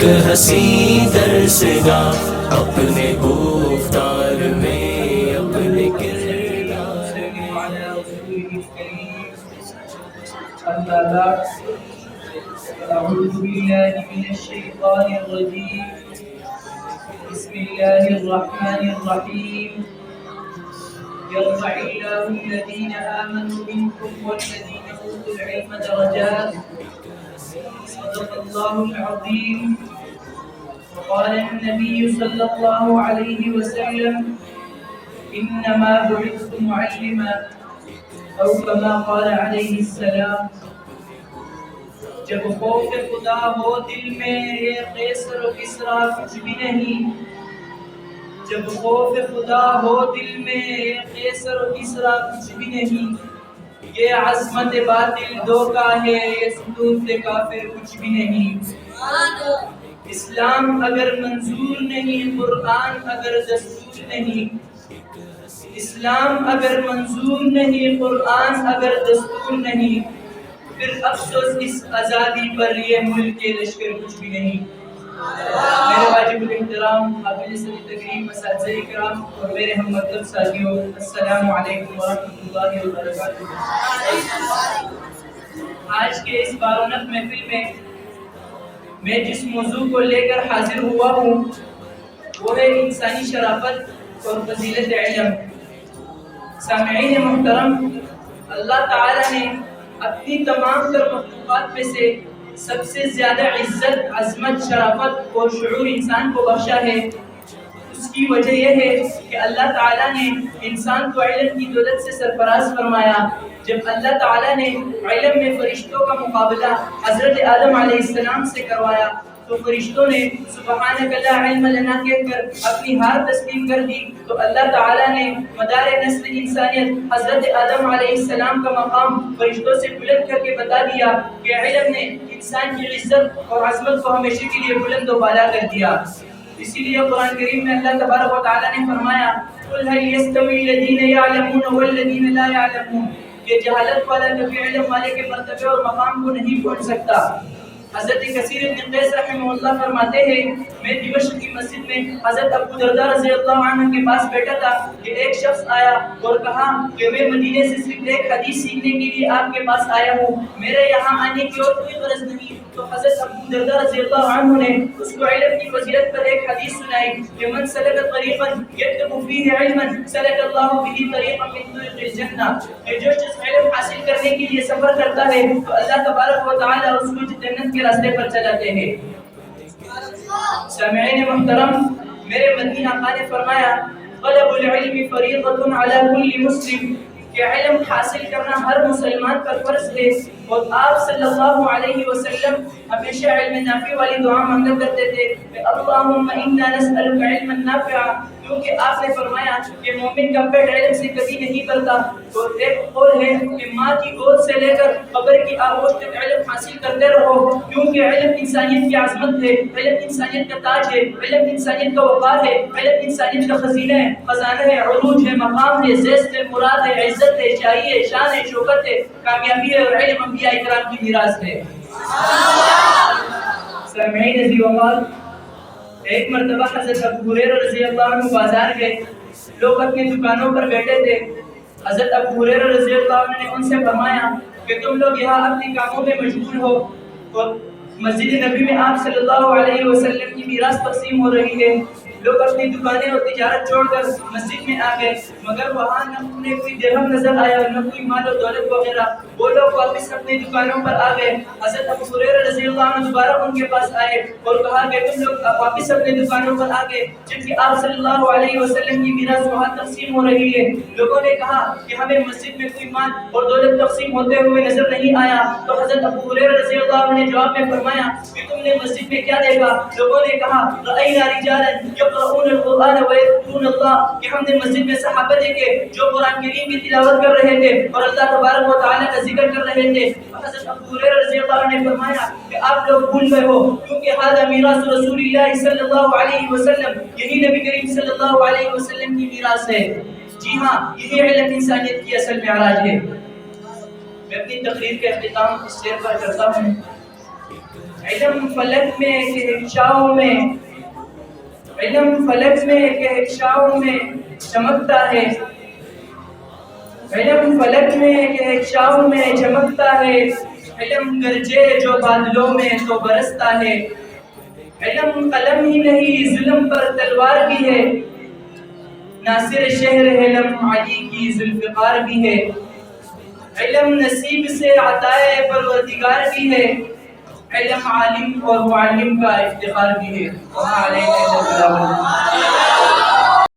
ایک ہنسی درسگاہ اپنے گفتار میں اپنے کردار أما بعد أعوذ بالله من الشيطان الرجيم بسم الله الرحمن الرحيم يرفع الله الذين آمنوا منكم والذين أوتوا العلم درجات صدق الله العظيم. وقال النبي صلى الله عليه وسلم إنما بعثت معلما أو كما قال عليه السلام. جب خوف خدا ہو دل میں یہ قیصر و کسریٰ کچھ بھی نہیں. جب خوف خدا ہو دل میں یہ قیصر و کسریٰ کچھ بھی نہیں. یہ عظمت باطل دھوکہ ہے، یہ ستون کافر کچھ بھی نہیں. اسلام اگر منظور نہیں، قرآن اگر دستور نہیں. اسلام اگر منظور نہیں، قرآن اگر دستور نہیں، پھر افسوس اس آزادی پر یہ ملک کے لشکر کچھ بھی نہیں. میرے واجب الاحترام قابل صدر تکریم اساتذہ کرام اور میرے ہم مطلب ساتھیوں، السلام علیکم ورحمۃ اللہ وبرکاتہ. آج کے اس بارونق محفل میں میں جس موضوع کو لے کر حاضر ہوا ہوں وہ ہے انسانی شرافت اور فضیلت علم. سامعین محترم، اللہ تعالیٰ نے اپنی تمام تر مخلوقات میں سے سب سے زیادہ عزت، عظمت، شرافت اور شعور انسان کو بخشا ہے. اس کی وجہ یہ ہے کہ اللہ تعالیٰ نے انسان کو علم کی دولت سے سرفراز فرمایا. جب اللہ تعالیٰ نے علم میں فرشتوں کا مقابلہ حضرت آدم علیہ السلام سے کروایا تو فرشتوں نے سبحانک لا علم لنا کہہ کر اپنی ہار تسلیم کر دی. تو اللہ تعالیٰ نے مدار نسل انسانیت حضرت آدم علیہ السلام کا مقام فرشتوں سے بلند کر کے بتا دیا کہ علم نے انسان کی عزت اور عظمت کو ہمیشہ کے لیے بلند و بالا کر دیا. اسی لیے قرآن کریم میں اللہ تبارک و تعالیٰ نے فرمایا قل هل يستوي الذين يعلمون والذين لا يعلمون، کہ جہالت والا کبھی علم والے کے مرتبے اور مقام کو نہیں پہنچ سکتا. حضرت کثیر بن قیس رحمہ اللہ فرماتے ہیں میں دمشق کی مسجد میں حضرت ابو درداء رضی اللہ عنہ کے پاس بیٹھا تھا کہ ایک شخص آیا اور کہا کہ میں مدینے سے صرف ایک حدیث سیکھنے کے لیے آپ کے پاس آیا ہوں، میرے یہاں آنے کی اور کوئی غرض نہیں. تو حضرت ابو درداء رضی اللہ عنہ نے اس کو علم کی فضیلت پر ایک حدیث سنائی کہ من سلک طریقا یطلب فیہ علما سلک اللہ بہ طریقا من طرق الجنہ، کہ جو شخص علم حاصل کرنے کے لیے سفر کرتا ہے تو اللہ تبارک و تعالی اس کو جنت کے راستے پر چلاتے ہیں. سامعین محترم، میرے مدنی آقا نے فرمایا طلب العلم فریضۃ علی کل مسلم، کہ علم حاصل کرنا ہر مسلمان پر فرض ہے. اور آپ صلی اللہ علیہ وسلم ہمیشہ علم نافع والی دعا مانگا کرتے تھے کہ اللہم انا نسألک علما نافعا، کیونکہ آپ نے فرمایا کہ مومن کا پیٹ علم سے کبھی نہیں بھرتا. اور ایک قول ہے کہ ماں کی گود سے لے کر قبر کی آغوش تک علم حاصل کرتے رہو، کیونکہ علم انسانیت کی عظمت ہے، علم انسانیت کا تاج ہے، علم انسانیت کا وقار ہے، علم انسانیت کا خزینہ ہے، خزانہ ہے، عروج ہے، مقام ہے، زیست ہے، مراد ہے، عزت ہے، شاہی ہے، شان ہے، شوکت ہے، کامیابی ہے، اور علم انبیاء اکرام کی میراث ہے. سامعین عزیز وقار، ایک مرتبہ حضرت ابو ہریرہ رضی اللہ عنہ بازار گئے. لوگ اپنی دکانوں پر بیٹھے تھے. حضرت ابو ہریرہ رضی اللہ عنہ نے ان سے فرمایا کہ تم لوگ یہاں اپنی کاموں میں مشغول ہو اور مسجد نبی میں آپ صلی اللہ علیہ وسلم کی میراث تقسیم ہو رہی ہے. لوگ اپنی دکانیں اور تجارت چھوڑ کر مسجد میں آ گئے، مگر وہاں نہ انہیں کوئی درہم نظر آیا اور نہ کوئی مال و دولت وغیرہ. وہ لوگ واپس اپنی دکانوں پر آ گئے. حضرت ابو ہریرہ رضی اللہ عنہ دوبارہ ان کے پاس آئے اور کہا کہ تم لوگ واپس اپنی دکانوں پر آ گئے جبکہ آپ صلی اللہ علیہ وسلم کی میراث وہاں تقسیم ہو رہی ہے. لوگوں نے کہا کہ ہمیں مسجد میں کوئی مال اور دولت تقسیم ہوتے ہوئے نظر نہیں آیا. تو حضرت ابو ہریرہ رضی اللہ عنہ نے جواب میں فرمایا کہ تم نے مسجد میں کیا دیکھا؟ لوگوں نے کہا رأینا رجالا یقرؤون القرآن ویذکرون اللہ، کہ ہم نے مسجد میں صحابہ دیکھے جو قرآن کریم کی تلاوت کر رہے تھے اور اللہ تبارک و تعالی کا ذکر کر رہے تھے. حضرت ابو ہریرہ رضی اللہ عنہ نے فرمایا کہ آپ لوگ بھول گئے ہو، کیونکہ ھذا میراث رسول اللہ صلی اللہ علیہ وسلم، یہی نبی کریم صلی اللہ علیہ وسلم کی میراث ہے. جی ہاں، یہی علم انسانیت کی اصل معراج ہے. میں اپنی تقریر کا اختتام اس شعر پر کرتا ہوں علم فلک میں کہکشاؤں میں، علم فلک میں کہکشاؤں میں چمکتا ہے، علم فلک میں کہکشاؤں میں چمکتا ہے، علم گرجے جو بادلوں میں تو برستا ہے، علم قلم ہی نہیں ظلم پر تلوار بھی ہے، ناصر شہر علم علی کی ذوالفقار بھی ہے، علم نصیب سے عطائے پروردگار بھی ہے، علم عالم اور معلم کا افتخار بھی ہے۔ وما علینا الا البلاغ۔